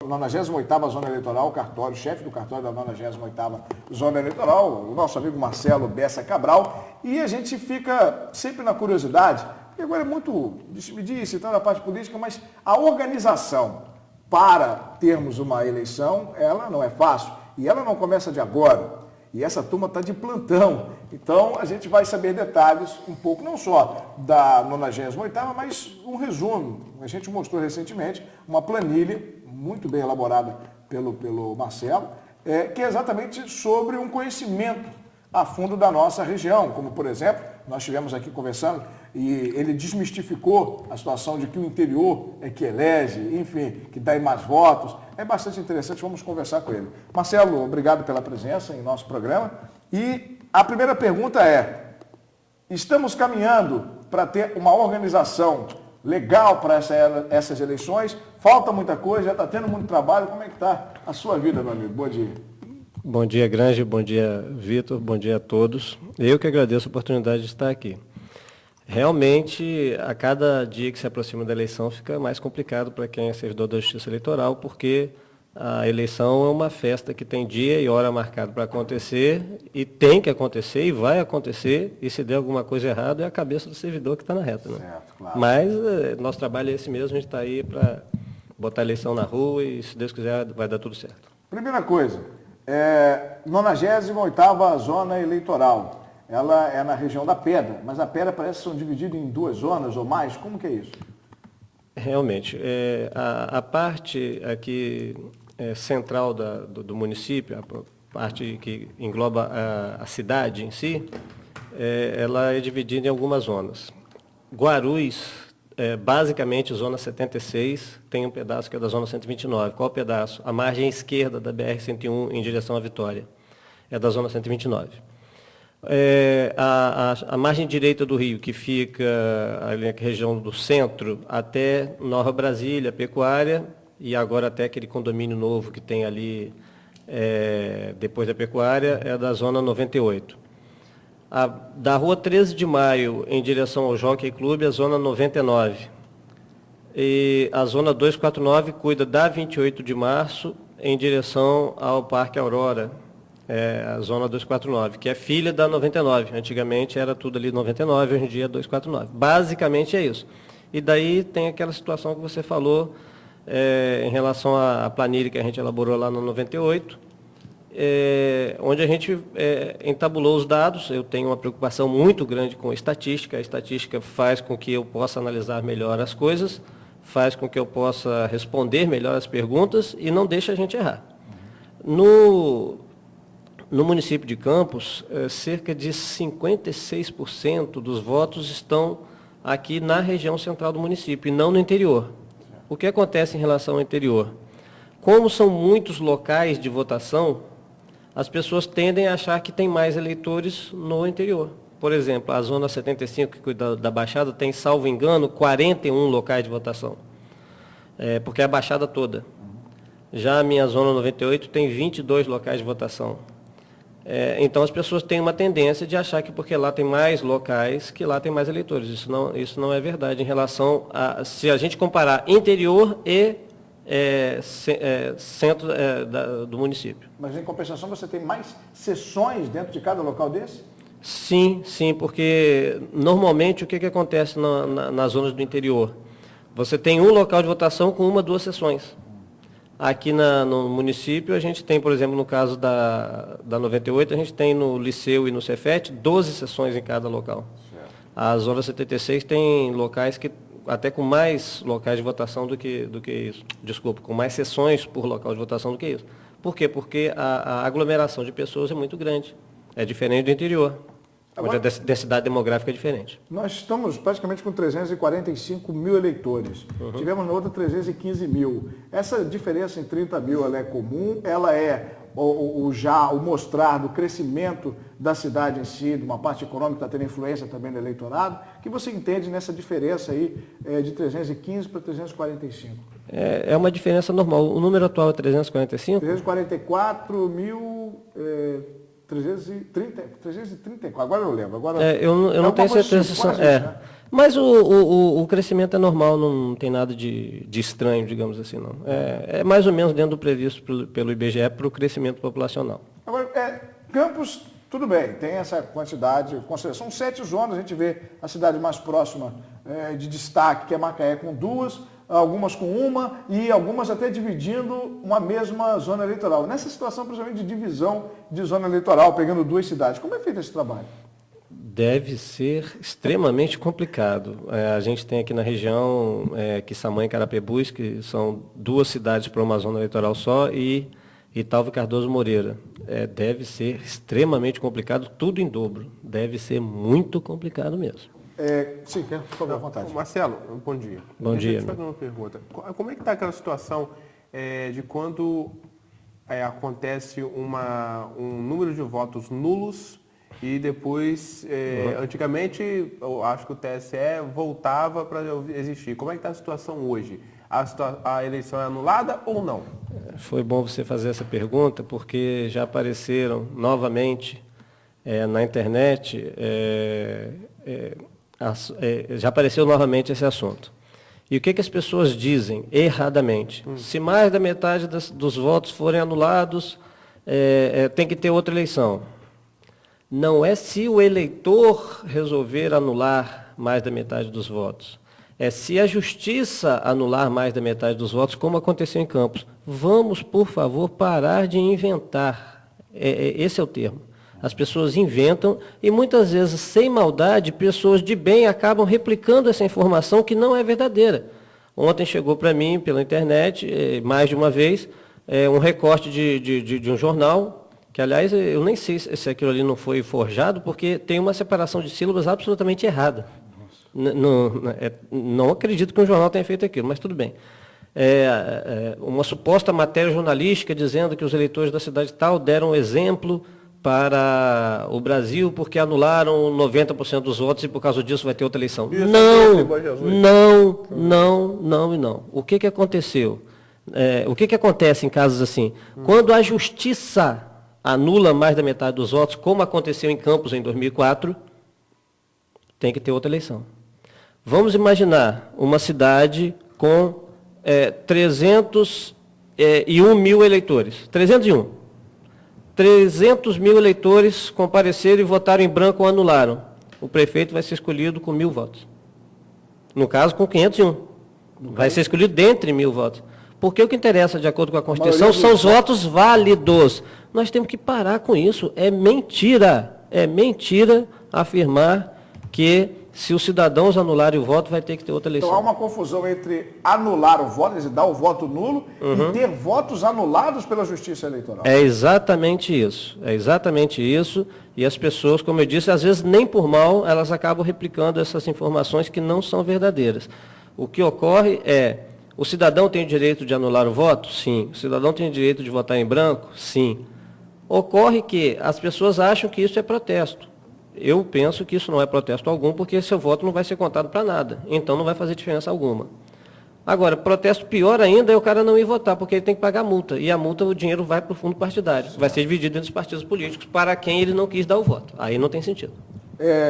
98ª Zona Eleitoral, o chefe do cartório da 98ª Zona Eleitoral, o nosso amigo Marcelo Bessa Cabral, e a gente fica sempre na curiosidade, porque agora é muito, me disse, está na parte política, mas a organização para termos uma eleição, ela não é fácil, e ela não começa de agora. E essa turma está de plantão. Então, a gente vai saber detalhes um pouco, não só da 98ª, mas um resumo. A gente mostrou recentemente uma planilha muito bem elaborada pelo Marcelo, que é exatamente sobre um conhecimento a fundo da nossa região. Como, por exemplo, nós estivemos aqui conversando e ele desmistificou a situação de que o interior é que elege, enfim, que dá mais votos. É bastante interessante, vamos conversar com ele. Marcelo, obrigado pela presença em nosso programa. E a primeira pergunta é, estamos caminhando para ter uma organização legal para essas eleições? Falta muita coisa, já está tendo muito trabalho. Como é que está a sua vida, meu amigo? Bom dia. Bom dia, Grange. Bom dia, Vitor. Bom dia a todos. Eu que agradeço a oportunidade de estar aqui. Realmente, a cada dia que se aproxima da eleição, fica mais complicado para quem é servidor da Justiça Eleitoral, porque a eleição é uma festa que tem dia e hora marcado para acontecer, e tem que acontecer, e vai acontecer, e se der alguma coisa errada, é a cabeça do servidor que está na reta. Né? Certo, claro. Mas nosso trabalho é esse mesmo, a gente está aí para botar a eleição na rua, e se Deus quiser, vai dar tudo certo. Primeira coisa, 98ª Zona Eleitoral. Ela é na região da Pedra, mas a Pedra parece que são divididas em duas zonas ou mais. Como que é isso? Realmente, a parte aqui central do município, a parte que engloba a cidade em si, ela é dividida em algumas zonas. Guarulhos, basicamente, zona 76, tem um pedaço que é da zona 129. Qual pedaço? A margem esquerda da BR-101 em direção à Vitória. É da zona 129. A margem direita do rio, que fica ali na região do centro, até Nova Brasília, Pecuária, e agora até aquele condomínio novo que tem ali depois da Pecuária, é da zona 98. Da rua 13 de Maio, em direção ao Jockey Clube, a zona 99. E a zona 249 cuida da 28 de março, em direção ao Parque Aurora, a zona 249, que é filha da 99. Antigamente era tudo ali 99, hoje em dia é 249. Basicamente é isso. E daí tem aquela situação que você falou em relação à planilha que a gente elaborou lá no 98, onde a gente entabulou os dados. Eu tenho uma preocupação muito grande com a estatística. A estatística faz com que eu possa analisar melhor as coisas, faz com que eu possa responder melhor as perguntas e não deixa a gente errar. No município de Campos, cerca de 56% dos votos estão aqui na região central do município e não no interior. O que acontece em relação ao interior? Como são muitos locais de votação, as pessoas tendem a achar que tem mais eleitores no interior. Por exemplo, a zona 75, que cuida da Baixada, tem, salvo engano, 41 locais de votação, porque é a Baixada toda. Já a minha zona 98 tem 22 locais de votação. Então, as pessoas têm uma tendência de achar que porque lá tem mais locais, que lá tem mais eleitores. Isso não é verdade em relação a... Se a gente comparar interior e centro do município. Mas, em compensação, você tem mais sessões dentro de cada local desse? Sim, porque normalmente o que acontece nas zonas do interior? Você tem um local de votação com 1 ou 2 sessões. Aqui no município, a gente tem, por exemplo, no caso da 98, a gente tem no Liceu e no Cefet 12 sessões em cada local. Certo. A Zona 76 tem locais que, até com mais locais de votação do que isso. Desculpa, com mais sessões por local de votação do que isso. Por quê? Porque a aglomeração de pessoas é muito grande. É diferente do interior, onde a densidade demográfica é diferente. Nós estamos praticamente com 345 mil eleitores. Uhum. Tivemos na outra 315 mil. Essa diferença em 30 mil ela é comum? Ela é o mostrar do crescimento da cidade em si, de uma parte econômica que está tendo influência também no eleitorado? O que você entende nessa diferença aí de 315 para 345? É uma diferença normal. O número atual é 345? 344 mil... 334, agora eu lembro. Agora, eu não tenho certeza. Mas o crescimento é normal, não tem nada de estranho, digamos assim, não. É mais ou menos dentro do previsto pelo IBGE para o crescimento populacional. Agora, Campos, tudo bem, tem essa quantidade, são 7 zonas, a gente vê a cidade mais próxima de destaque, que é Macaé, com 2, algumas com 1 e algumas até dividindo uma mesma zona eleitoral. Nessa situação, principalmente de divisão de zona eleitoral, pegando 2 cidades, como é feito esse trabalho? Deve ser extremamente complicado. A gente tem aqui na região Quissamã e Carapebus, que são 2 cidades para uma zona eleitoral só, e Italva e Cardoso Moreira. Deve ser extremamente complicado, tudo em dobro. Deve ser muito complicado mesmo. Sim, por favor, à vontade. Marcelo, bom dia. Bom dia. Deixa eu te fazer uma pergunta. Como é que está aquela situação de quando acontece um número de votos nulos e depois, antigamente, eu acho que o TSE voltava para existir. Como é que está a situação hoje? A eleição é anulada ou não? Foi bom você fazer essa pergunta, porque já apareceram novamente na internet, já apareceu novamente esse assunto. E o que as pessoas dizem erradamente? Se mais da metade dos votos forem anulados, tem que ter outra eleição. Não é se o eleitor resolver anular mais da metade dos votos. É se a justiça anular mais da metade dos votos, como aconteceu em Campos. Vamos, por favor, parar de inventar. Esse é o termo. As pessoas inventam e muitas vezes, sem maldade, pessoas de bem acabam replicando essa informação que não é verdadeira. Ontem chegou para mim, pela internet, mais de uma vez, um recorte de um jornal, que, aliás, eu nem sei se aquilo ali não foi forjado, porque tem uma separação de sílabas absolutamente errada. Não acredito que um jornal tenha feito aquilo, mas tudo bem. Uma suposta matéria jornalística dizendo que os eleitores da cidade tal deram exemplo para o Brasil porque anularam 90% dos votos e por causa disso vai ter outra eleição. Não. O que aconteceu? O que acontece em casos assim? Quando a justiça anula mais da metade dos votos, como aconteceu em Campos em 2004, tem que ter outra eleição. Vamos imaginar uma cidade com 301 mil eleitores. 301. 300 mil eleitores compareceram e votaram em branco ou anularam. O prefeito vai ser escolhido com 1.000 votos. No caso, com 501. Vai ser escolhido dentre 1.000 votos. Porque o que interessa, de acordo com a Constituição, são os votos válidos. Nós temos que parar com isso. É mentira afirmar que se os cidadãos anularem o voto, vai ter que ter outra eleição. Então há uma confusão entre anular o voto, quer dizer, dar o voto nulo, e ter votos anulados pela Justiça Eleitoral. É exatamente isso. E as pessoas, como eu disse, às vezes nem por mal, elas acabam replicando essas informações que não são verdadeiras. O que ocorre é, o cidadão tem o direito de anular o voto? Sim. O cidadão tem o direito de votar em branco? Sim. Ocorre que as pessoas acham que isso é protesto. Eu penso que isso não é protesto algum, porque seu voto não vai ser contado para nada. Então não vai fazer diferença alguma. Agora, protesto pior ainda é o cara não ir votar, porque ele tem que pagar multa. E a multa, o dinheiro vai para o fundo partidário. Vai ser dividido entre os partidos políticos para quem ele não quis dar o voto. Aí não tem sentido.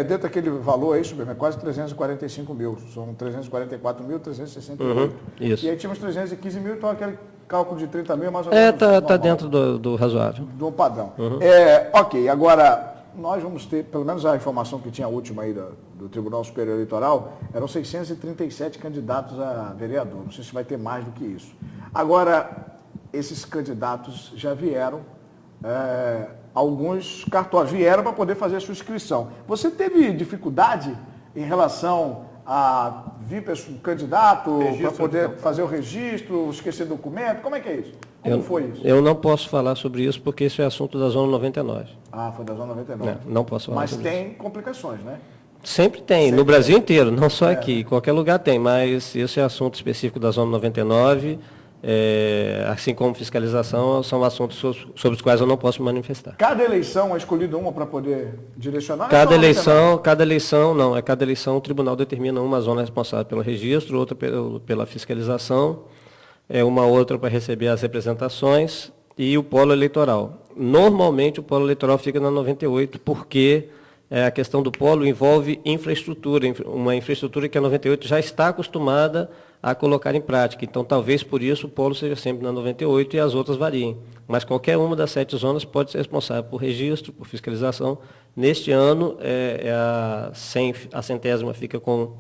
Dentro daquele valor aí, é quase 345 mil. São 344.368. Isso. E aí tínhamos 315 mil, então aquele cálculo de 30 mil é mais ou menos está dentro do razoável. Do padrão. Ok, agora nós vamos ter, pelo menos a informação que tinha a última aí do Tribunal Superior Eleitoral, eram 637 candidatos a vereador. Não sei se vai ter mais do que isso. Agora, esses candidatos já vieram, alguns cartórios vieram para poder fazer a sua inscrição. Você teve dificuldade em relação a vir candidato para poder fazer o registro, esquecer documento? Como é que é isso? Como foi isso? Eu não posso falar sobre isso porque isso é assunto da Zona 99. Ah, foi da Zona 99. Não posso falar Mas sobre tem complicações, né? Sempre tem, no Brasil inteiro, não só aqui, qualquer lugar tem, mas esse é assunto específico da Zona 99, assim como fiscalização, são assuntos sobre os quais eu não posso me manifestar. Cada eleição é escolhida uma para poder direcionar? Cada eleição o tribunal determina uma zona responsável pelo registro, outra pela fiscalização, uma outra para receber as representações e o polo eleitoral. Normalmente o polo eleitoral fica na 98, porque a questão do polo envolve infraestrutura, uma infraestrutura que a 98 já está acostumada a colocar em prática. Então, talvez por isso o polo seja sempre na 98 e as outras variem. Mas qualquer uma das 7 zonas pode ser responsável por registro, por fiscalização. Neste ano, a 100ª fica com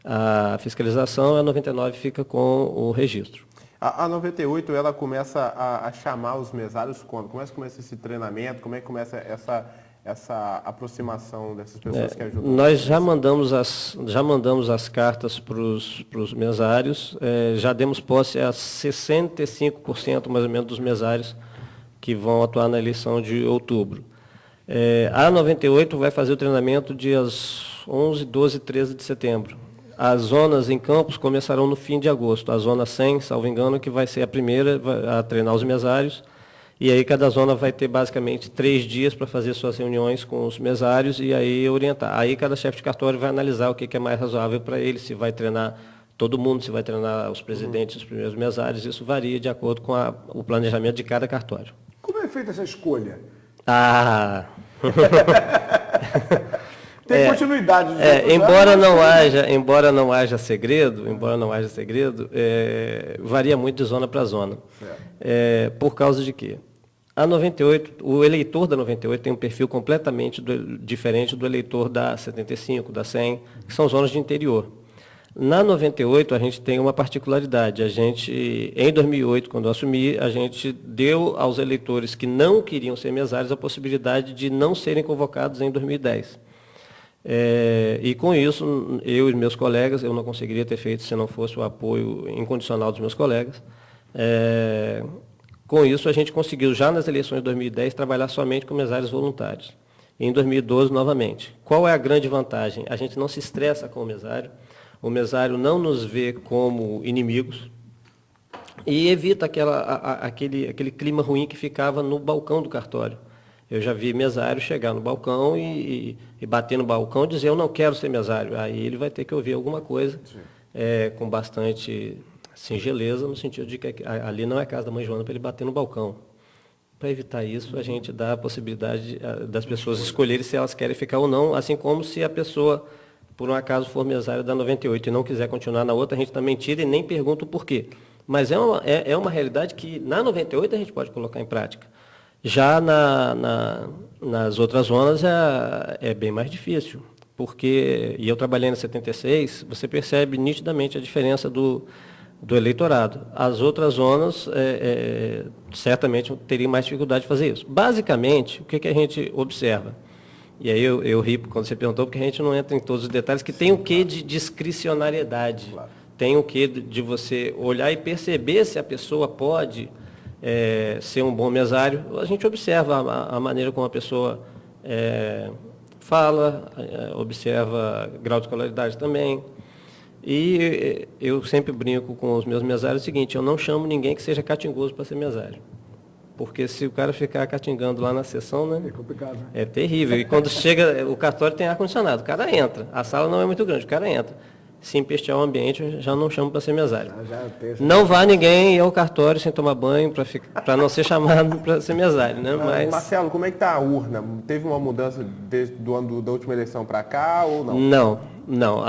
a fiscalização, a 99 fica com o registro. A 98, ela começa a chamar os mesários quando? Como é que começa esse treinamento? Como é que começa essa aproximação dessas pessoas que ajudam? Nós já mandamos as cartas para os mesários, já demos posse a 65% mais ou menos dos mesários que vão atuar na eleição de outubro. A 98 vai fazer o treinamento dias 11, 12 e 13 de setembro. As zonas em Campos começarão no fim de agosto. A zona 100, salvo engano, que vai ser a primeira a treinar os mesários. E aí cada zona vai ter basicamente 3 dias para fazer suas reuniões com os mesários e aí orientar. Aí cada chefe de cartório vai analisar o que é mais razoável para ele, se vai treinar todo mundo, se vai treinar os presidentes, os primeiros mesários. Isso varia de acordo com o planejamento de cada cartório. Como é feita essa escolha? Tem continuidade. Embora não haja segredo, varia muito de zona para zona. Por causa de quê? A 98, o eleitor da 98 tem um perfil completamente diferente do eleitor da 75, da 100, que são zonas de interior. Na 98, a gente tem uma particularidade. Em 2008, quando eu assumi, a gente deu aos eleitores que não queriam ser mesários a possibilidade de não serem convocados em 2010. E com isso, eu e meus colegas, eu não conseguiria ter feito se não fosse o apoio incondicional dos meus colegas. Com isso, a gente conseguiu, já nas eleições de 2010, trabalhar somente com mesários voluntários. E em 2012, novamente. Qual é a grande vantagem? A gente não se estressa com o mesário não nos vê como inimigos e evita aquele clima ruim que ficava no balcão do cartório. Eu já vi mesário chegar no balcão e bater no balcão e dizer, eu não quero ser mesário. Aí ele vai ter que ouvir alguma coisa com bastante singeleza, no sentido de que ali não é casa da mãe Joana para ele bater no balcão. Para evitar isso, a gente dá a possibilidade das pessoas escolherem se elas querem ficar ou não, assim como se a pessoa, por um acaso, for mesário da 98 e não quiser continuar na outra, a gente também tira e nem pergunta o porquê. Mas é uma realidade que na 98 a gente pode colocar em prática. Já nas outras zonas é bem mais difícil, porque, e eu trabalhei na 76, você percebe nitidamente a diferença do eleitorado. As outras zonas certamente teriam mais dificuldade de fazer isso. Basicamente, o que a gente observa? E aí eu ri quando você perguntou, porque a gente não entra em todos os detalhes, que tem o quê de discricionariedade. Claro. Tem o quê de você olhar e perceber se a pessoa pode ser um bom mesário. A gente observa a maneira como a pessoa fala, observa grau de escolaridade também. E eu sempre brinco com os meus mesários o seguinte, eu não chamo ninguém que seja catingoso para ser mesário. Porque se o cara ficar catingando lá na sessão, né? É complicado, né? É terrível. E quando chega, o cartório tem ar-condicionado, o cara entra. A sala não é muito grande, o cara entra. Se empestear o ambiente, eu já não chamo para ser mesário. Não vá ninguém ao cartório sem tomar banho para não ser chamado para ser mesário, né? Mas... Marcelo, como é que está a urna? Teve uma mudança da última eleição para cá ou não? Não.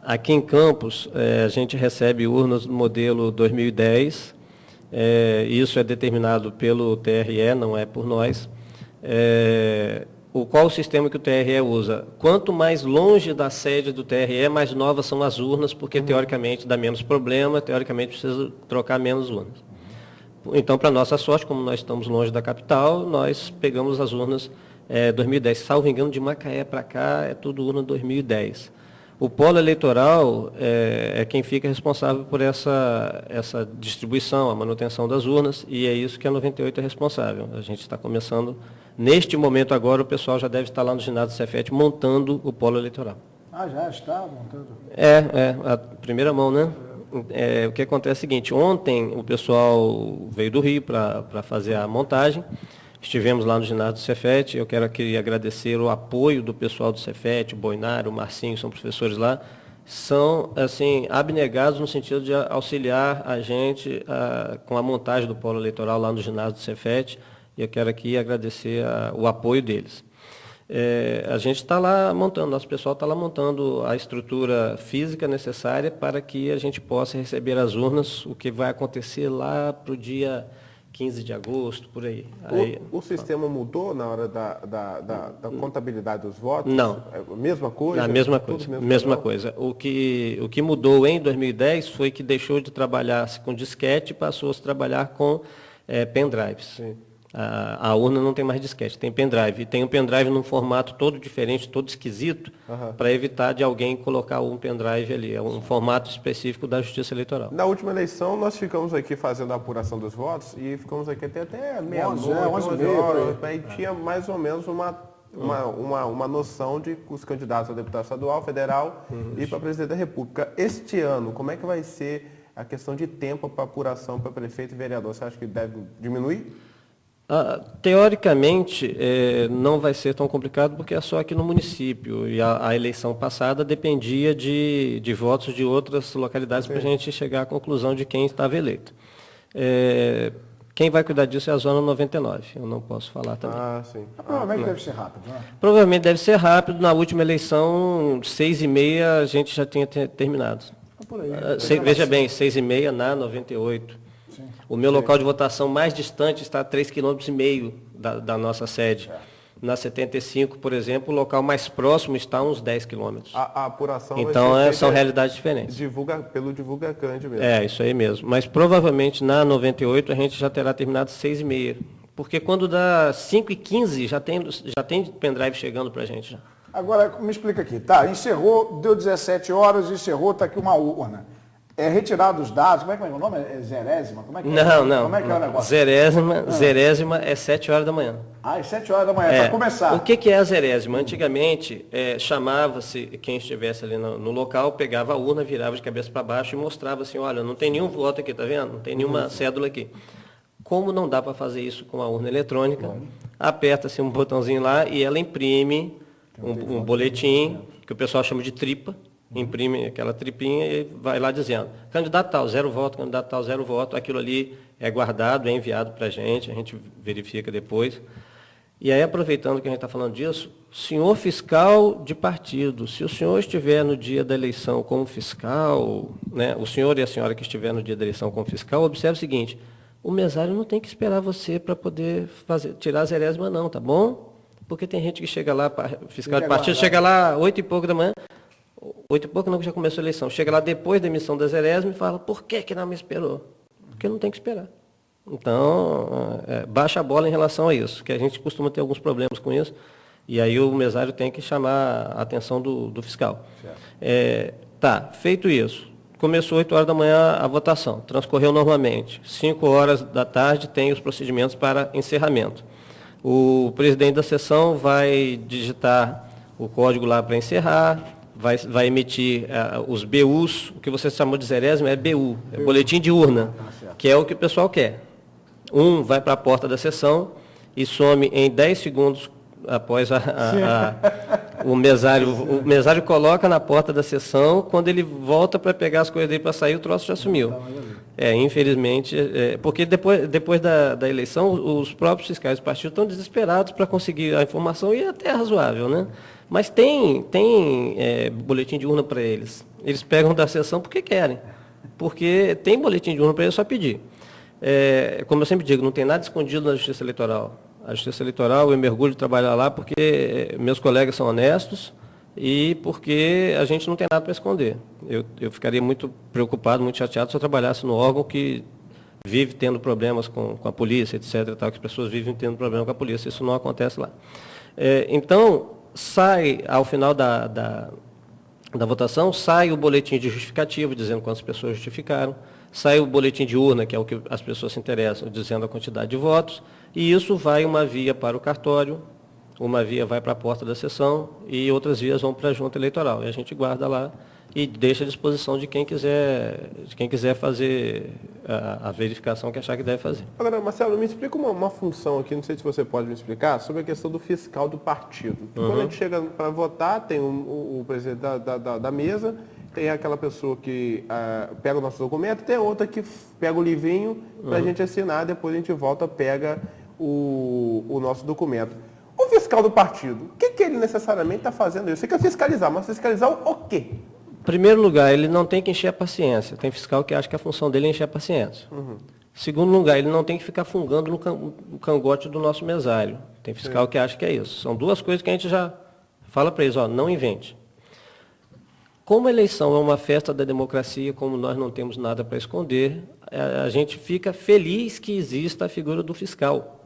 Aqui em Campos, a gente recebe urnas do modelo 2010. Isso é determinado pelo TRE, não é por nós. Qual o sistema que o TRE usa? Quanto mais longe da sede do TRE, mais novas são as urnas, porque teoricamente dá menos problema, teoricamente precisa trocar menos urnas. Então, para nossa sorte, como nós estamos longe da capital, nós pegamos as urnas 2010. Salvo engano, de Macaé para cá, é tudo urna 2010. O polo eleitoral é quem fica responsável por essa distribuição, a manutenção das urnas, e é isso que a 98 é responsável. A gente está começando, neste momento agora, o pessoal já deve estar lá no ginásio do Cefet montando o polo eleitoral. Já está montando? A primeira mão, né? O que acontece é o seguinte, ontem o pessoal veio do Rio para fazer a montagem. Estivemos lá no ginásio do Cefet, eu quero aqui agradecer o apoio do pessoal do Cefet, o Boinário, o Marcinho, são professores lá, são assim, abnegados no sentido de auxiliar a gente com a montagem do polo eleitoral lá no ginásio do Cefet, e eu quero aqui agradecer o apoio deles. A gente está lá montando, nosso pessoal está lá montando a estrutura física necessária para que a gente possa receber as urnas, o que vai acontecer lá para o dia 15 de agosto, por aí. O sistema mudou na hora da contabilidade dos votos? Não. É a mesma coisa? A mesma coisa, mesma coisa. O que mudou em 2010 foi que deixou de trabalhar com disquete e passou a se trabalhar com pendrives. Sim. A urna não tem mais disquete, tem pendrive. E tem um pendrive num formato todo diferente, todo esquisito, para evitar de alguém colocar um pendrive ali. É um formato específico da Justiça Eleitoral. Na última eleição, nós ficamos aqui fazendo a apuração dos votos e ficamos aqui até meia-noite, 11 horas. Aí tinha mais ou menos uma noção de os candidatos a deputado estadual, federal e para presidente da República. Este ano, como é que vai ser a questão de tempo para apuração para prefeito e vereador? Você acha que deve diminuir? Teoricamente, não vai ser tão complicado porque é só aqui no município. E a eleição passada dependia de votos de outras localidades para a gente chegar à conclusão de quem estava eleito. Quem vai cuidar disso é a Zona 99. Eu não posso falar também. Sim. Provavelmente deve ser rápido, né? Provavelmente deve ser rápido. Na última eleição, 6h30, a gente já tinha terminado. Por aí. Veja bem, 6h30 na 98. Sim. O meu local de votação mais distante está a 3,5 km da nossa sede. Na 75, por exemplo, o local mais próximo está a uns 10 quilômetros. A apuração então, vai ser são realidades diferentes. Pelo divulgacante mesmo. Isso aí mesmo. Mas provavelmente na 98 a gente já terá terminado 6h30. Porque quando dá 5h15 já tem pendrive chegando para a gente. Já. Agora, me explica aqui. Tá, encerrou, deu 17 horas, encerrou, está aqui uma urna. É retirado os dados, como é que é o nome? É zerésima? Como é que não. Como é que é o negócio? Zerésima é 7 horas da manhã. Às 7 horas da manhã, para começar. O que é a zerésima? Antigamente, chamava-se quem estivesse ali no local, pegava a urna, virava de cabeça para baixo e mostrava assim, olha, não tem nenhum voto aqui, tá vendo? Não tem nenhuma cédula aqui. Como não dá para fazer isso com a urna eletrônica, aperta-se um botãozinho lá e ela imprime um boletim, que o pessoal chama de tripa, imprime aquela tripinha e vai lá dizendo, candidato tal, 0 voto, candidato tal, 0 voto, aquilo ali é guardado, é enviado para a gente verifica depois. E aí, aproveitando que a gente está falando disso, senhor fiscal de partido, se o senhor estiver no dia da eleição como fiscal, né, o senhor e a senhora que estiver no dia da eleição como fiscal, observe o seguinte, o mesário não tem que esperar você para poder tirar a zerésima não, tá bom? Porque tem gente que chega lá, fiscal de partido, chega lá 8 e pouco da manhã, 8 e pouco não, que já começou a eleição. Chega lá depois da emissão da zerésima e fala, por que não me esperou? Porque não tem que esperar. Então, baixa a bola em relação a isso, que a gente costuma ter alguns problemas com isso, e aí o mesário tem que chamar a atenção do fiscal. Feito isso, começou 8 horas da manhã a votação, transcorreu normalmente. 5 horas da tarde tem os procedimentos para encerramento. O presidente da sessão vai digitar o código lá para encerrar, vai emitir os BUs, o que você chamou de zerésima é BU, é boletim de urna, que é o que o pessoal quer. Vai para a porta da sessão e some em 10 segundos após o mesário. O mesário coloca na porta da sessão, quando ele volta para pegar as coisas dele para sair, o troço já sumiu. Infelizmente, porque depois da eleição, os próprios fiscais do partido estão desesperados para conseguir a informação e até é razoável, né? Mas tem boletim de urna para eles. Eles pegam da sessão porque querem. Porque tem boletim de urna para eles, é só pedir. Como eu sempre digo, não tem nada escondido na Justiça Eleitoral. A Justiça Eleitoral, eu mergulho de trabalhar lá porque meus colegas são honestos e porque a gente não tem nada para esconder. Eu ficaria muito preocupado, muito chateado se eu trabalhasse no órgão que vive tendo problemas com a polícia, etc. Tal, que as pessoas vivem tendo problema com a polícia. Isso não acontece lá. Então, sai, ao final da votação, sai o boletim de justificativo, dizendo quantas pessoas justificaram, sai o boletim de urna, que é o que as pessoas se interessam, dizendo a quantidade de votos, e isso vai uma via para o cartório, uma via vai para a porta da sessão e outras vias vão para a junta eleitoral. E a gente guarda lá e deixa à disposição de quem quiser fazer a verificação que achar que deve fazer. Agora, Marcelo, me explica uma função aqui, não sei se você pode me explicar, sobre a questão do fiscal do partido. Quando a gente chega para votar, tem o presidente da mesa, tem aquela pessoa que pega o nosso documento, tem outra que pega o livrinho para a gente assinar, depois a gente volta, pega o nosso documento. O fiscal do partido, o que ele necessariamente está fazendo? Eu sei que é fiscalizar, mas fiscalizar o quê? Em primeiro lugar, ele não tem que encher a paciência. Tem fiscal que acha que a função dele é encher a paciência. Segundo lugar, ele não tem que ficar fungando no cangote do nosso mesário. Tem fiscal que acha que é isso. São duas coisas que a gente já fala para eles, não invente. Como a eleição é uma festa da democracia, como nós não temos nada para esconder, a gente fica feliz que exista a figura do fiscal.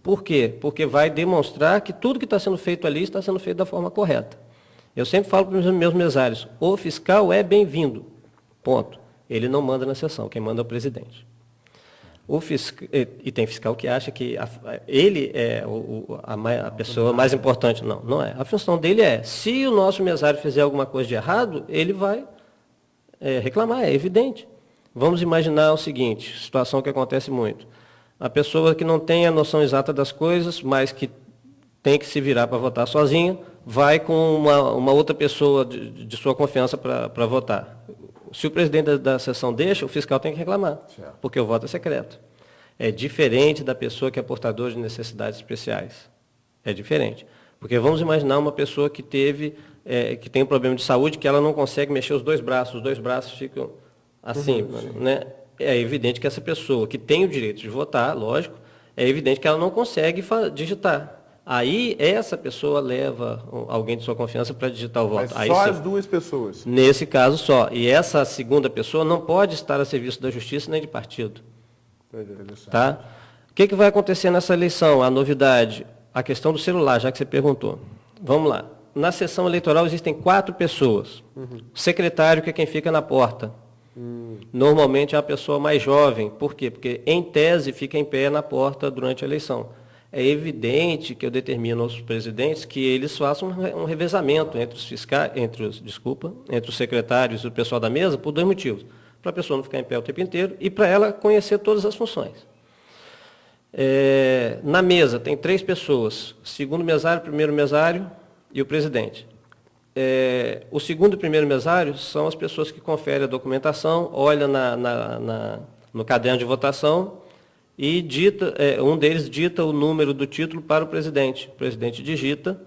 Por quê? Porque vai demonstrar que tudo que está sendo feito ali está sendo feito da forma correta. Eu sempre falo para os meus mesários, o fiscal é bem-vindo, ponto. Ele não manda na sessão, quem manda é o presidente. E tem fiscal que acha que ele é a pessoa mais importante. Não, não é. A função dele é, se o nosso mesário fizer alguma coisa de errado, ele vai reclamar, é evidente. Vamos imaginar o seguinte, situação que acontece muito. A pessoa que não tem a noção exata das coisas, mas que tem que se virar para votar sozinha, vai com uma outra pessoa de sua confiança para votar. Se o presidente da sessão deixa, o fiscal tem que reclamar, porque o voto é secreto. É diferente da pessoa que é portadora de necessidades especiais. É diferente. Porque vamos imaginar uma pessoa que que tem um problema de saúde, que ela não consegue mexer os dois braços ficam assim, né? É evidente que essa pessoa que tem o direito de votar, lógico, é evidente que ela não consegue digitar. Aí, essa pessoa leva alguém de sua confiança para digitar o voto. Mas só as duas pessoas? Nesse caso, só. E essa segunda pessoa não pode estar a serviço da justiça nem de partido. Tá? O que vai acontecer nessa eleição? A novidade, a questão do celular, já que você perguntou. Vamos lá. Na sessão eleitoral existem 4 pessoas. O secretário, que é quem fica na porta. Normalmente é a pessoa mais jovem. Por quê? Porque, em tese, fica em pé na porta durante a eleição. É evidente que eu determino aos presidentes que eles façam um revezamento entre os secretários e o pessoal da mesa por 2 motivos. Para a pessoa não ficar em pé o tempo inteiro e para ela conhecer todas as funções. Na mesa tem 3 pessoas, segundo mesário, primeiro mesário e o presidente. O segundo e primeiro mesário são as pessoas que conferem a documentação, olham no caderno de votação e um deles dita o número do título para o presidente. O presidente digita,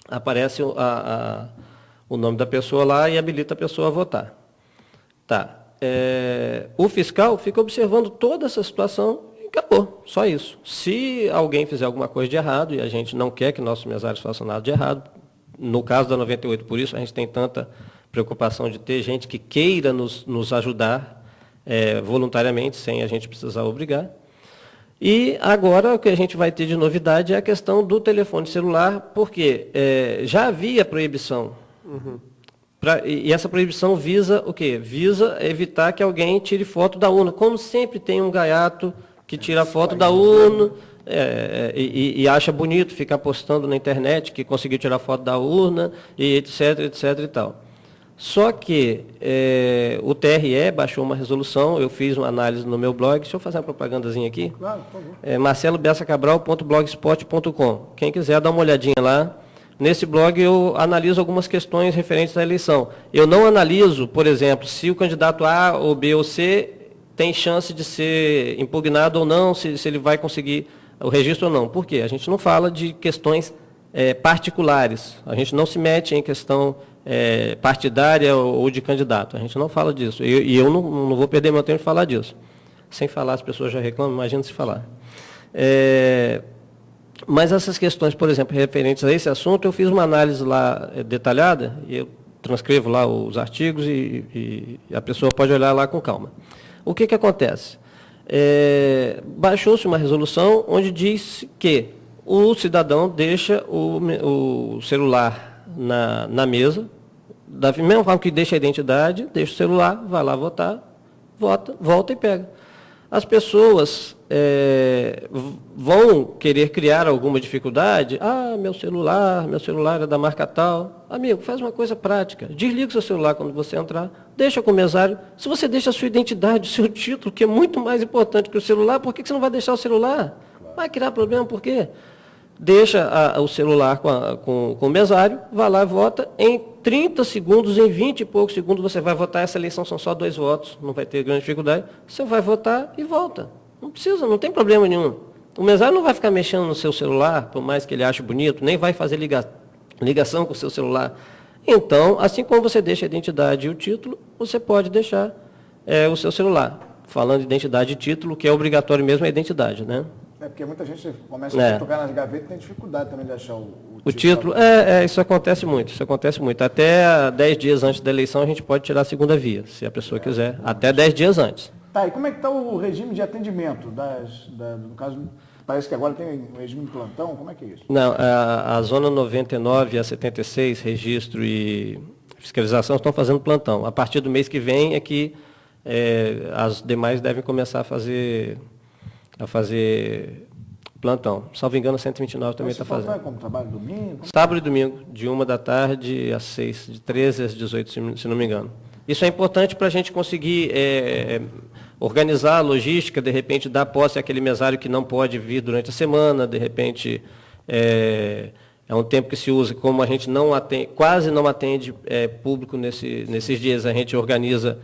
aparece o nome da pessoa lá e habilita a pessoa a votar. Tá. O fiscal fica observando toda essa situação e acabou, só isso. Se alguém fizer alguma coisa de errado, e a gente não quer que nossos mesários façam nada de errado, no caso da 98, por isso a gente tem tanta preocupação de ter gente que queira nos ajudar voluntariamente, sem a gente precisar obrigar. E agora o que a gente vai ter de novidade é a questão do telefone celular, porque já havia proibição. E essa proibição visa o quê? Visa evitar que alguém tire foto da urna. Como sempre tem um gaiato que tira foto da urna e acha bonito ficar postando na internet que conseguiu tirar foto da urna, e etc, etc e tal. Só que o TRE baixou uma resolução, eu fiz uma análise no meu blog, deixa eu fazer uma propagandazinha aqui. Claro, por favor. marcelobessacabral.blogspot.com. Quem quiser dar uma olhadinha lá. Nesse blog eu analiso algumas questões referentes à eleição. Eu não analiso, por exemplo, se o candidato A ou B ou C tem chance de ser impugnado ou não, se ele vai conseguir o registro ou não. Por quê? A gente não fala de questões particulares. A gente não se mete em questão partidária ou de candidato. A gente não fala disso. E eu não vou perder meu tempo de falar disso. Sem falar, as pessoas já reclamam, imagina se falar. Mas essas questões, por exemplo, referentes a esse assunto, eu fiz uma análise lá detalhada, e eu transcrevo lá os artigos e a pessoa pode olhar lá com calma. O que acontece? Baixou-se uma resolução onde diz que o cidadão deixa o celular na mesa, da mesma forma que deixa a identidade, deixa o celular, vai lá votar, volta e pega. As pessoas vão querer criar alguma dificuldade. Meu celular é da marca tal. Amigo, faz uma coisa prática. Desliga o seu celular quando você entrar, deixa com o mesário. Se você deixa a sua identidade, o seu título, que é muito mais importante que o celular, por que você não vai deixar o celular? Vai criar problema, por quê? Deixa o celular com o mesário, vai lá e vota. Em 30 segundos, em 20 e poucos segundos, você vai votar. Essa eleição são só 2 votos, não vai ter grande dificuldade. Você vai votar e volta. Não precisa, não tem problema nenhum. O mesário não vai ficar mexendo no seu celular, por mais que ele ache bonito, nem vai fazer ligação com o seu celular. Então, assim como você deixa a identidade e o título, você pode deixar o seu celular. Falando de identidade e título, o que é obrigatório mesmo é a identidade, né? Porque muita gente começa a tocar nas gavetas e tem dificuldade também de achar o título. Isso acontece muito. Até 10 dias antes da eleição a gente pode tirar a segunda via, se a pessoa quiser. Até 10 dias antes. Tá, e como é que está o regime de atendimento? No caso, parece que agora tem um regime de plantão, como é que é isso? Não, a Zona 99 e a 76, registro e fiscalização, estão fazendo plantão. A partir do mês que vem é que as demais devem começar a fazer plantão. Salvo engano, a 129 também está fazendo. Como trabalho domingo? Sábado e domingo, de 1 da tarde às 6, de 13 às 18, se não me engano. Isso é importante para a gente conseguir organizar a logística, de repente dar posse àquele mesário que não pode vir durante a semana, de repente é um tempo que se usa, como a gente quase não atende público nesses dias, a gente organiza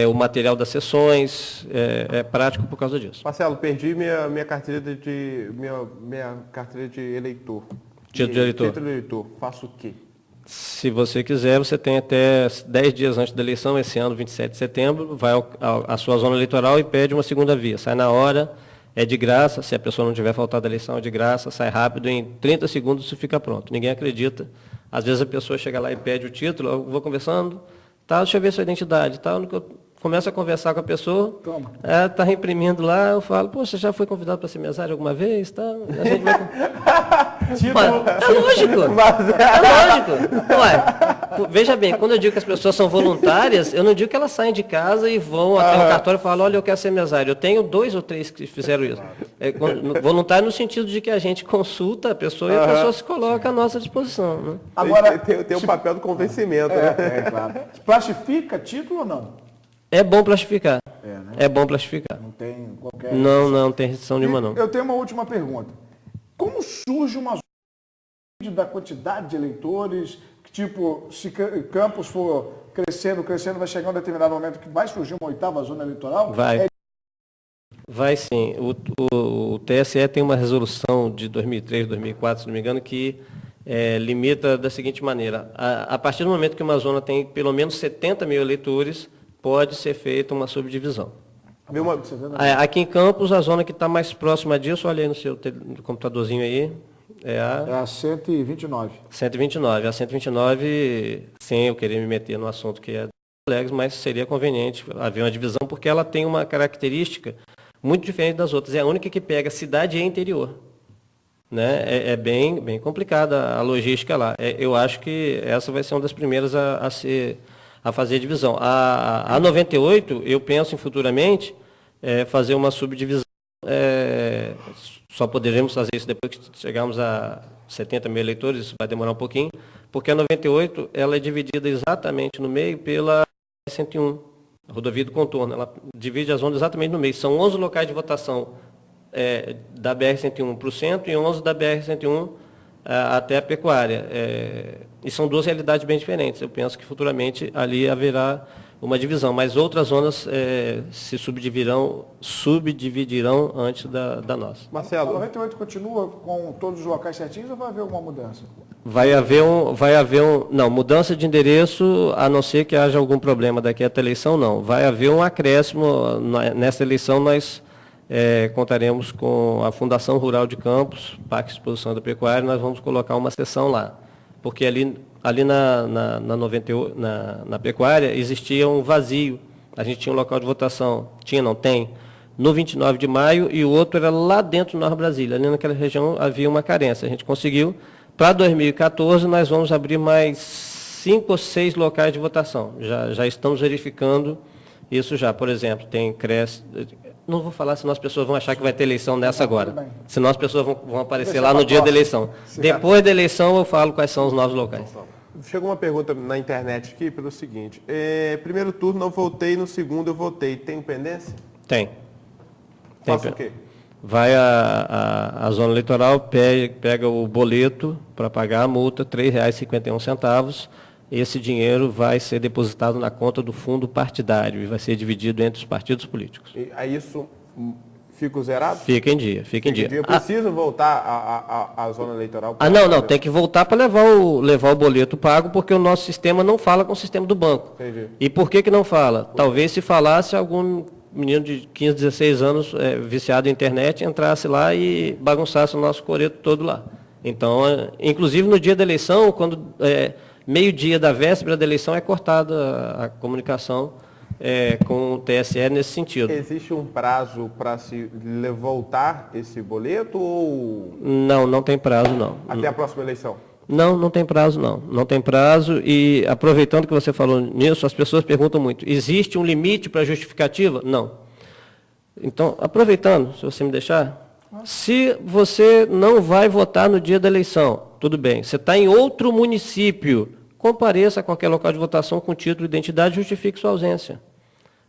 o material das sessões, é prático por causa disso. Marcelo, perdi minha carteira minha carteira de eleitor. Título de eleitor. Título de eleitor. Faço o quê? Se você quiser, você tem até 10 dias antes da eleição, esse ano, 27 de setembro, vai à sua zona eleitoral e pede uma segunda via. Sai na hora, é de graça, se a pessoa não tiver faltado à eleição, é de graça, sai rápido, em 30 segundos isso fica pronto. Ninguém acredita. Às vezes a pessoa chega lá e pede o título, eu vou conversando, deixa eu ver sua identidade, começo a conversar com a pessoa, está reimprimindo lá, eu falo, você já foi convidado para ser mesário alguma vez? A gente vai... É lógico. Ué, veja bem, quando eu digo que as pessoas são voluntárias, eu não digo que elas saem de casa e vão até o cartório e falam, olha, eu quero ser mesário. Eu tenho 2 ou 3 que fizeram isso. Voluntário no sentido de que a gente consulta a pessoa e a pessoa se coloca à nossa disposição. Né? Agora, tem o papel do convencimento. Claro. Plastifica título ou não? É bom plastificar. Né? É bom plastificar. Não tem qualquer... Não tem restrição nenhuma, não. Eu tenho uma última pergunta. Como surge uma zona da quantidade de eleitores, que tipo, se Campos for crescendo, vai chegar um determinado momento que vai surgir uma 8ª zona eleitoral? Vai sim. O TSE tem uma resolução de 2003, 2004, se não me engano, que limita da seguinte maneira. A partir do momento que uma zona tem pelo menos 70 mil eleitores, pode ser feita uma subdivisão. Aqui em Campos, a zona que está mais próxima disso, olha aí no seu computadorzinho aí, é a 129. 129. A 129, sem eu querer me meter no assunto que é colegas, mas seria conveniente haver uma divisão, porque ela tem uma característica muito diferente das outras. É a única que pega cidade e interior. Né? É bem complicada a logística lá. Eu acho que essa vai ser uma das primeiras a fazer a divisão. A 98, eu penso em futuramente fazer uma subdivisão. Só poderemos fazer isso depois que chegarmos a 70 mil eleitores, isso vai demorar um pouquinho, porque a 98 ela é dividida exatamente no meio pela 101, a rodovia do contorno. Ela divide a zona exatamente no meio. São 11 locais de votação da BR-101 para o centro e 11 da BR-101 até a pecuária. E são 2 realidades bem diferentes. Eu penso que futuramente ali haverá uma divisão, mas outras zonas se subdividirão antes da nossa. Marcelo, a 98 continua com todos os locais certinhos ou vai haver alguma mudança? Vai haver mudança de endereço, a não ser que haja algum problema daqui até a eleição, não. Vai haver um acréscimo. Nessa eleição nós contaremos com a Fundação Rural de Campos, Parque de Exposição da Pecuária, nós vamos colocar uma seção lá. Porque ali na 98, na pecuária existia um vazio. A gente tinha um local de votação. Tem. No 29 de maio e o outro era lá dentro do Nova Brasília. Ali naquela região havia uma carência. A gente conseguiu. Para 2014 nós vamos abrir mais 5 ou 6 locais de votação. Já estamos verificando isso já. Por exemplo, não vou falar, senão as pessoas vão achar que vai ter eleição nessa agora. Senão as pessoas vão aparecer lá no dia da eleição. Depois da eleição eu falo quais são os novos locais. Chegou uma pergunta na internet aqui pelo seguinte. Primeiro turno não votei, no segundo eu votei. Tem pendência? Tem. Faça o quê? Vai à zona eleitoral, pega o boleto para pagar a multa, R$ 3,51. Esse dinheiro vai ser depositado na conta do fundo partidário e vai ser dividido entre os partidos políticos. Aí isso fica zerado? Fica em dia, fica em dia. Eu preciso voltar à zona eleitoral? Não, tem que voltar para levar o boleto pago, porque o nosso sistema não fala com o sistema do banco. Entendi. E por que não fala? Talvez se falasse algum menino de 15, 16 anos viciado em internet, entrasse lá e bagunçasse o nosso coreto todo lá. Então, inclusive no dia da eleição, quando meio-dia da véspera da eleição é cortada a comunicação com o TSE nesse sentido. Existe um prazo para se voltar esse boleto ou... Não tem prazo, não. Até a próxima eleição? Não tem prazo, não. Não tem prazo. E aproveitando que você falou nisso, as pessoas perguntam muito, existe um limite para justificativa? Não. Então, aproveitando, se você me deixar, se você não vai votar no dia da eleição, tudo bem, você está em outro município, compareça a qualquer local de votação com título de identidade e justifique sua ausência.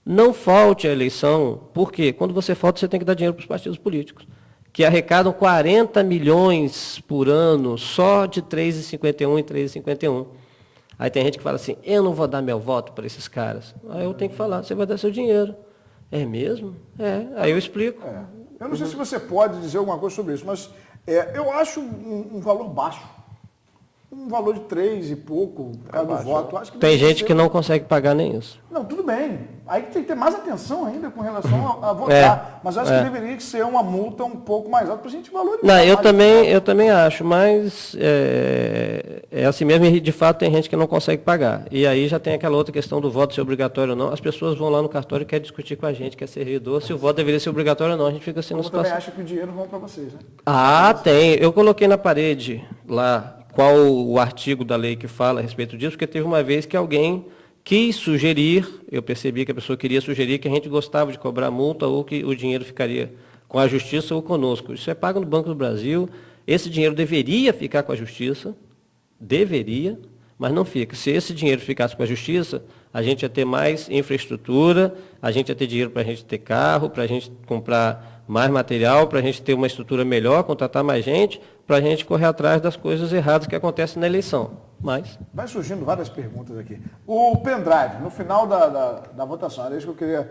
Não falte à eleição, porque quando você falta, você tem que dar dinheiro para os partidos políticos, que arrecadam 40 milhões por ano só de 3,51 e 3,51. Aí tem gente que fala assim, eu não vou dar meu voto para esses caras. Aí eu tenho que falar, você vai dar seu dinheiro. É mesmo? Aí eu explico. Eu não sei se você pode dizer alguma coisa sobre isso, mas eu acho um valor baixo. Um valor de 3 e pouco por causa do voto. Acho que tem gente que não consegue pagar nem isso. Não, tudo bem. Aí tem que ter mais atenção ainda com relação a votar. Mas acho que deveria ser uma multa um pouco mais alta para a gente valorizar. Não, eu também acho, mas é assim mesmo e de fato tem gente que não consegue pagar. E aí já tem aquela outra questão do voto ser obrigatório ou não. As pessoas vão lá no cartório e querem discutir com a gente, quer servidor, se o voto deveria ser obrigatório ou não. A gente fica assim na situação. Eu também acho que o dinheiro vão para vocês, né? Tem. Eu coloquei na parede lá qual o artigo da lei que fala a respeito disso, porque teve uma vez que alguém quis sugerir, eu percebi que a pessoa queria sugerir que a gente gostava de cobrar multa ou que o dinheiro ficaria com a justiça ou conosco. Isso é pago no Banco do Brasil, esse dinheiro deveria ficar com a justiça, mas não fica. Se esse dinheiro ficasse com a justiça, a gente ia ter mais infraestrutura, a gente ia ter dinheiro para a gente ter carro, para a gente comprar mais material, para a gente ter uma estrutura melhor, contratar mais gente, para a gente correr atrás das coisas erradas que acontecem na eleição. Mas... vai surgindo várias perguntas aqui. O pendrive, no final da votação, era isso que eu queria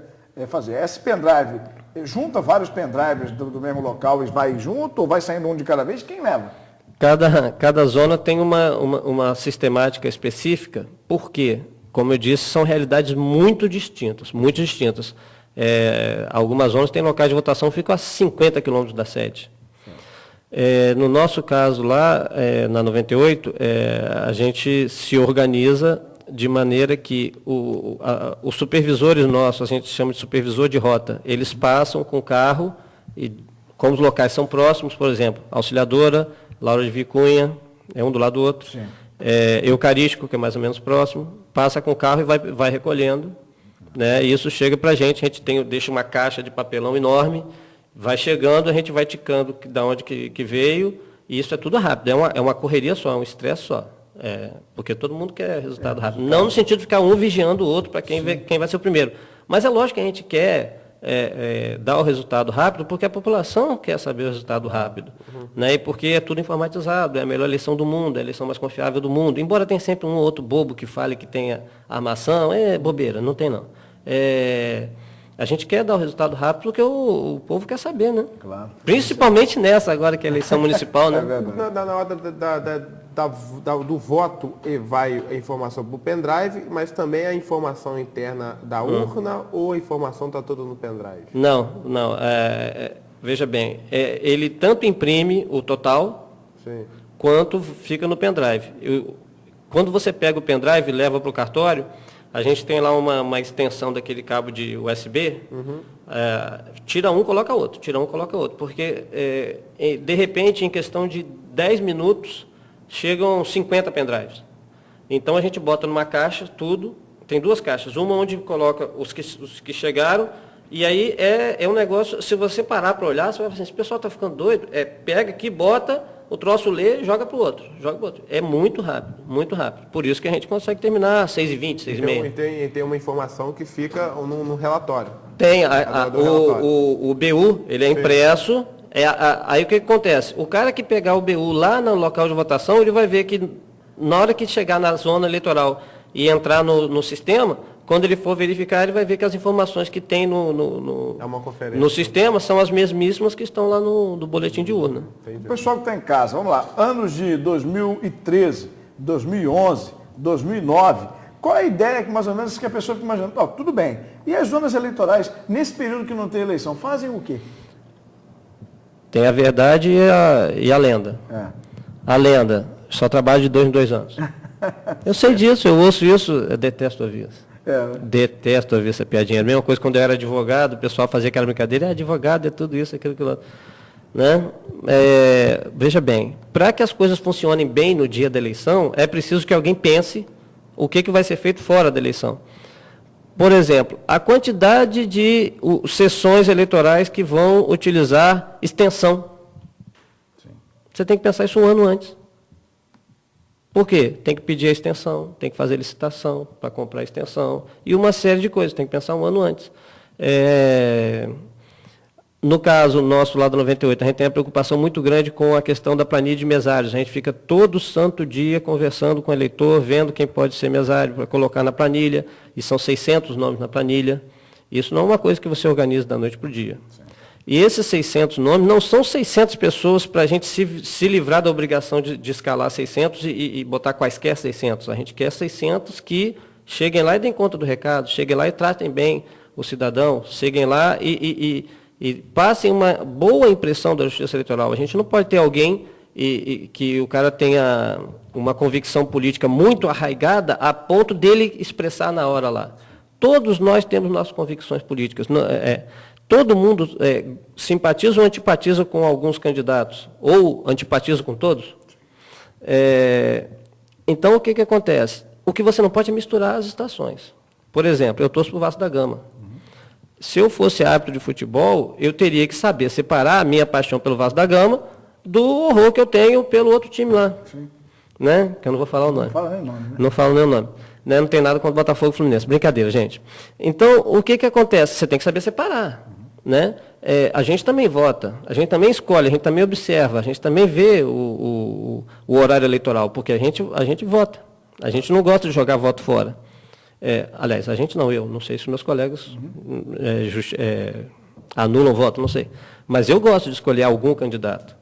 fazer. Esse pendrive, junta vários pendrives do mesmo local e vai junto, ou vai saindo um de cada vez? Quem leva? Cada zona tem uma sistemática específica, porque, como eu disse, são realidades muito distintas, muito distintas. Algumas zonas têm locais de votação que ficam a 50 quilômetros da sede. No nosso caso lá, na 98, a gente se organiza de maneira que os supervisores nossos, a gente chama de supervisor de rota, eles passam com o carro, e como os locais são próximos, por exemplo, Auxiliadora, Laura de Vicunha, um do lado do outro, Eucarístico, que é mais ou menos próximo, passa com o carro e vai recolhendo, né? E isso chega para a gente deixa uma caixa de papelão enorme, vai chegando, a gente vai ticando da onde que veio, e isso é tudo rápido, é uma correria só, é um estresse só. Porque todo mundo quer resultado rápido. Não no sentido de ficar um vigiando o outro para quem vai ser o primeiro. Mas é lógico que a gente quer dar o resultado rápido, porque a população quer saber o resultado rápido. Né? E porque é tudo informatizado, é a melhor eleição do mundo, é a eleição mais confiável do mundo. Embora tenha sempre um ou outro bobo que fale que tenha armação, bobeira, não tem não. A gente quer dar o resultado rápido porque o povo quer saber, né? Claro. Principalmente nessa agora que é a eleição municipal, né? Na hora do voto vai a informação para o pendrive, mas também a informação interna da urna ou a informação está toda no pendrive? Não. Veja bem, ele tanto imprime o total, sim, quanto fica no pendrive. Quando você pega o pendrive e leva para o cartório, a gente tem lá uma extensão daquele cabo de USB, tira um, coloca outro, porque de repente, em questão de 10 minutos, chegam 50 pendrives. Então a gente bota numa caixa tudo, tem duas caixas, uma onde coloca os que chegaram, e aí é um negócio, se você parar para olhar, você vai falar assim, esse pessoal está ficando doido, pega aqui, bota, o troço lê e joga para o outro. É muito rápido, muito rápido. Por isso que a gente consegue terminar 6h20, 6h30. E tem uma informação que fica no relatório. Tem, o BU, ele é impresso. Aí o que acontece? O cara que pegar o BU lá no local de votação, ele vai ver que na hora que chegar na zona eleitoral e entrar no sistema, Quando ele for verificar, ele vai ver que as informações que tem no É uma conferência. no sistema são as mesmíssimas que estão lá no boletim de urna. O pessoal que está em casa, vamos lá, anos de 2013, 2011, 2009, qual é a ideia que mais ou menos que a pessoa fica imaginando? Ó, tudo bem, e as zonas eleitorais, nesse período que não tem eleição, fazem o quê? Tem a verdade e a lenda. A lenda, só trabalho de 2 em 2 anos. Eu sei disso, eu ouço isso, eu detesto ouvir isso. Né? Detesto ouvir essa piadinha. A mesma coisa quando eu era advogado, o pessoal fazia aquela brincadeira, advogado é tudo isso, aquilo. Né? Veja bem, para que as coisas funcionem bem no dia da eleição, é preciso que alguém pense o que vai ser feito fora da eleição. Por exemplo, a quantidade de sessões eleitorais que vão utilizar extensão. Sim. Você tem que pensar isso um ano antes. Por quê? Tem que pedir a extensão, tem que fazer licitação para comprar a extensão e uma série de coisas, tem que pensar um ano antes. No caso nosso lá do 98, a gente tem uma preocupação muito grande com a questão da planilha de mesários. A gente fica todo santo dia conversando com o eleitor, vendo quem pode ser mesário para colocar na planilha, e são 600 nomes na planilha. Isso não é uma coisa que você organiza da noite para o dia. Sim. E esses 600 nomes não são 600 pessoas para a gente se livrar da obrigação de escalar 600 e botar quaisquer 600. A gente quer 600 que cheguem lá e deem conta do recado, cheguem lá e tratem bem o cidadão, cheguem lá e passem uma boa impressão da Justiça Eleitoral. A gente não pode ter alguém que o cara tenha uma convicção política muito arraigada a ponto dele expressar na hora lá. Todos nós temos nossas convicções políticas. Todo mundo simpatiza ou antipatiza com alguns candidatos, ou antipatiza com todos. Então, o que acontece? O que você não pode é misturar as estações. Por exemplo, eu torço para o Vasco da Gama. Se eu fosse árbitro de futebol, eu teria que saber separar a minha paixão pelo Vasco da Gama do horror que eu tenho pelo outro time lá. Sim. Né? Que eu não vou falar o nome. Não fala nem o nome. Né? Não falo nem o nome. Né? Não tem nada contra o Botafogo e Fluminense. Brincadeira, gente. Então, o que acontece? Você tem que saber separar. Né? A gente também vota, a gente também escolhe, a gente também observa, a gente também vê o horário eleitoral, porque a gente vota. A gente não gosta de jogar voto fora. Aliás, a gente não, eu não sei se meus colegas anulam voto, não sei. Mas eu gosto de escolher algum candidato.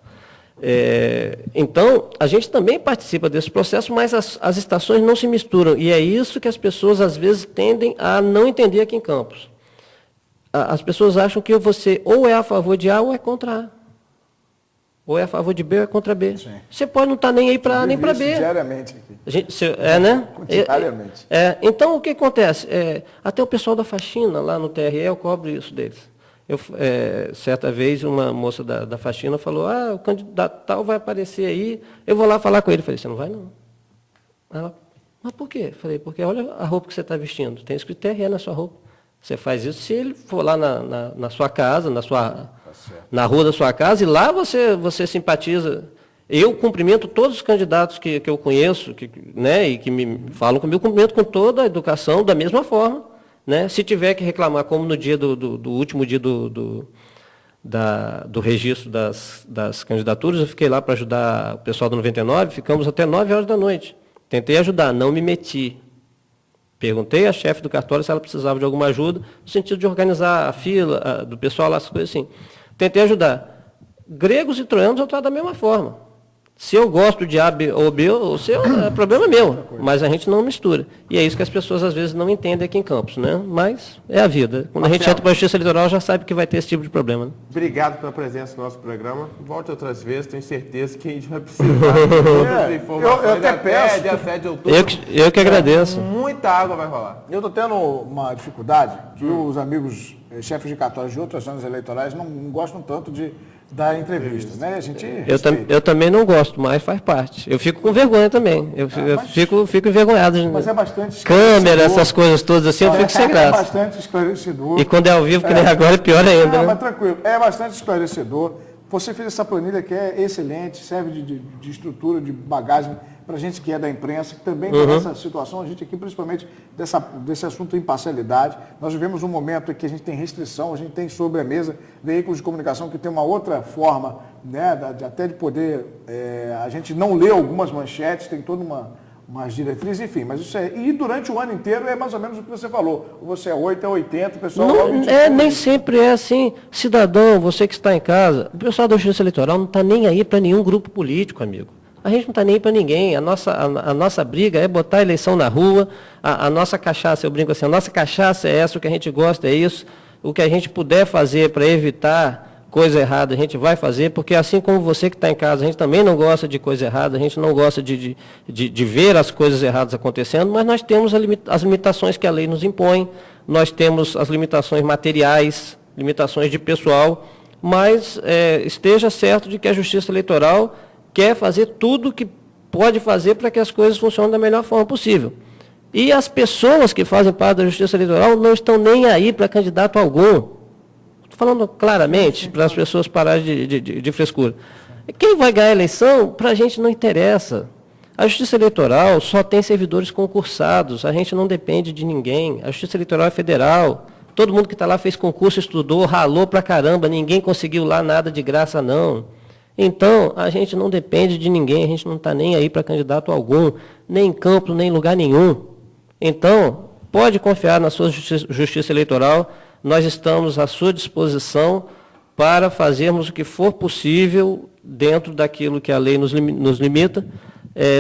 Então, a gente também participa desse processo, mas as estações não se misturam. E é isso que as pessoas, às vezes, tendem a não entender aqui em Campos. As pessoas acham que você ou é a favor de A ou é contra A. Ou é a favor de B ou é contra B. Sim. Você pode não estar nem aí para A nem para B. Diariamente aqui. Né? Diariamente. Então, o que acontece? Até o pessoal da faxina, lá no TRE, eu cobro isso deles. Certa vez, uma moça da faxina falou, o candidato tal vai aparecer aí, eu vou lá falar com ele. Eu falei, você não vai não. Ela, mas por quê? Eu falei, porque olha a roupa que você está vestindo, tem escrito TRE na sua roupa. Você faz isso se ele for lá na sua casa, na rua da sua casa, e lá você simpatiza. Eu cumprimento todos os candidatos que eu conheço, né, e que me falam comigo, cumprimento com toda a educação da mesma forma. Né? Se tiver que reclamar, como no dia do último dia do registro das candidaturas, eu fiquei lá para ajudar o pessoal do 99, ficamos até 9 horas da noite. Tentei ajudar, não me meti. Perguntei à chefe do cartório se ela precisava de alguma ajuda, no sentido de organizar a fila do pessoal lá, essas coisas assim. Tentei ajudar. Gregos e troianos eu trato da mesma forma. Se eu gosto de A ou B, é problema meu, mas a gente não mistura. E é isso que as pessoas às vezes não entendem aqui em Campos, né? Mas é a vida. Quando a gente entra para a Justiça Eleitoral, já sabe que vai ter esse tipo de problema. Né? Obrigado pela presença no nosso programa. Volte outras vezes, tenho certeza que a gente vai precisar de outras informações. Eu até peço. Dia 7 de outubro. Eu que agradeço. Muita água vai rolar. Eu estou tendo uma dificuldade que os amigos chefes de cartórios de outras zonas eleitorais não gostam tanto de dar entrevistas, né? A gente eu também não gosto, mas faz parte. Eu fico com vergonha também. Eu fico envergonhado. Mas é bastante câmera, essas coisas todas assim, eu fico sem graça. É bastante esclarecedor. E quando é ao vivo, que nem agora, é pior ainda. Né? Mas tranquilo, é bastante esclarecedor. Você fez essa planilha que é excelente, serve de estrutura, de bagagem para a gente que é da imprensa, que também tem essa situação, a gente aqui, principalmente desse assunto de imparcialidade. Nós vivemos um momento em que a gente tem restrição, a gente tem sobre a mesa veículos de comunicação que tem uma outra forma, né, até de poder, a gente não lê algumas manchetes, tem toda mais diretrizes, enfim, mas isso é. E durante o ano inteiro é mais ou menos o que você falou. Você é 8, é 80, o pessoal. Nem sempre é assim. Cidadão, você que está em casa, o pessoal da Justiça Eleitoral não está nem aí para nenhum grupo político, amigo. A gente não está nem aí para ninguém. A nossa briga é botar a eleição na rua, a nossa cachaça, eu brinco assim, a nossa cachaça é essa, o que a gente gosta é isso, o que a gente puder fazer para evitar coisa errada, a gente vai fazer, porque assim como você que está em casa, a gente também não gosta de coisa errada, a gente não gosta de ver as coisas erradas acontecendo, mas nós temos as limitações que a lei nos impõe, nós temos as limitações materiais, limitações de pessoal, mas esteja certo de que a Justiça Eleitoral quer fazer tudo o que pode fazer para que as coisas funcionem da melhor forma possível. E as pessoas que fazem parte da Justiça Eleitoral não estão nem aí para candidato algum. Estou falando claramente para as pessoas pararem de frescura. Quem vai ganhar a eleição, para a gente não interessa. A Justiça Eleitoral só tem servidores concursados, a gente não depende de ninguém. A Justiça Eleitoral é federal. Todo mundo que está lá fez concurso, estudou, ralou pra caramba, ninguém conseguiu lá nada de graça, não. Então, a gente não depende de ninguém, a gente não está nem aí para candidato algum, nem em campo, nem em lugar nenhum. Então, pode confiar na sua justiça eleitoral, nós estamos à sua disposição para fazermos o que for possível dentro daquilo que a lei nos limita,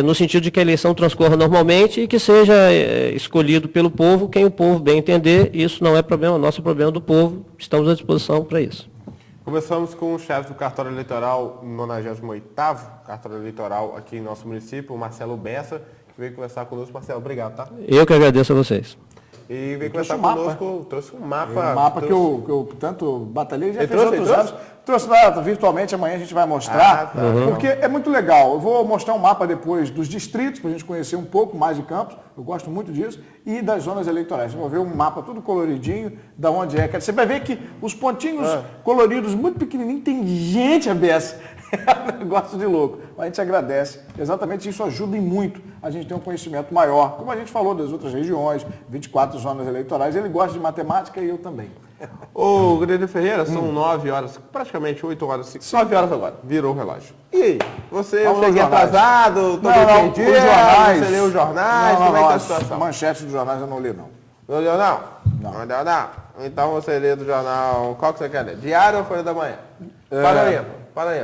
no sentido de que a eleição transcorra normalmente e que seja escolhido pelo povo quem o povo bem entender. Isso não é problema nosso, é problema do povo. Estamos à disposição para isso. Começamos com o chefe do cartório eleitoral, 98º cartório eleitoral aqui em nosso município, o Marcelo Bessa, que veio conversar conosco. Marcelo, obrigado, tá? Eu que agradeço a vocês. E veio conversar conosco, trouxe um mapa. Um mapa que eu tanto batalhei, já fez outros anos. Trouxe lá virtualmente, amanhã a gente vai mostrar, porque é muito legal. Eu vou mostrar um mapa depois dos distritos, para a gente conhecer um pouco mais de Campos, eu gosto muito disso, e das zonas eleitorais. Eu vou ver um mapa tudo coloridinho, da onde é. Você vai ver que os pontinhos coloridos, muito pequenininhos, tem gente a beça. É um negócio de louco. Mas a gente agradece. Exatamente isso ajuda e muito a gente ter um conhecimento maior. Como a gente falou das outras regiões, 24 zonas eleitorais. Ele gosta de matemática e eu também. Ô, Grêmio Ferreira, são 9 horas, praticamente 8 horas, 9 horas agora, virou o relógio. E aí, eu cheguei atrasado, tô bem perdido, você leu os jornais, como é que tá a situação? Manchete dos jornais eu não li, não. Não leu, não? Não. Então você lê do jornal, qual que você quer ler? Diário ou Folha da Manhã? Para aí.